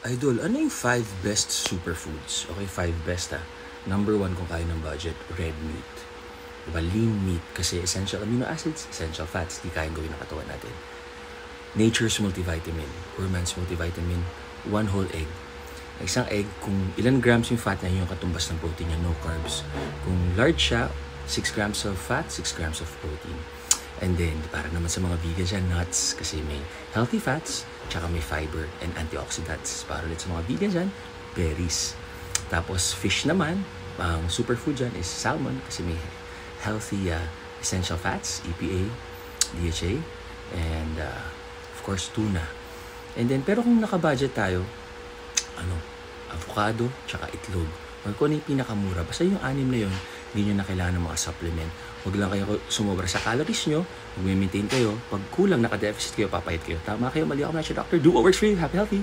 Idol, ano yung 5 best superfoods? Okay, 5 best Number 1 kung kaya ng budget, red meat. Diba? Lean meat kasi essential amino acids, essential fats, di kayang gawin ng katawan natin. Nature's multivitamin, poor man's multivitamin, 1 whole egg. Isang egg, kung ilan grams yung fat niya, yung katumbas ng protein niya, no carbs. Kung large siya, 6 grams of fat, 6 grams of protein. And then, para naman sa mga vegan dyan, nuts, kasi may healthy fats, tsaka may fiber and antioxidants. Para ulit sa mga vegan dyan, berries. Tapos, fish naman, ang superfood dyan is salmon, kasi may healthy essential fats, EPA, DHA, and of course, tuna. And then, pero kung naka-budget tayo, avocado, tsaka itlog. Or kung ano yung pinakamura, basta yung 6 na yun, hindi nyo na kailangan ng mga supplement. Huwag lang kayo sumobra sa calories nyo, mag-maintain kayo. Pag kulang, naka-deficit kayo, papayat kayo. Tama kayo, mali ako na siya, doctor. Do what works for you. Happy, healthy.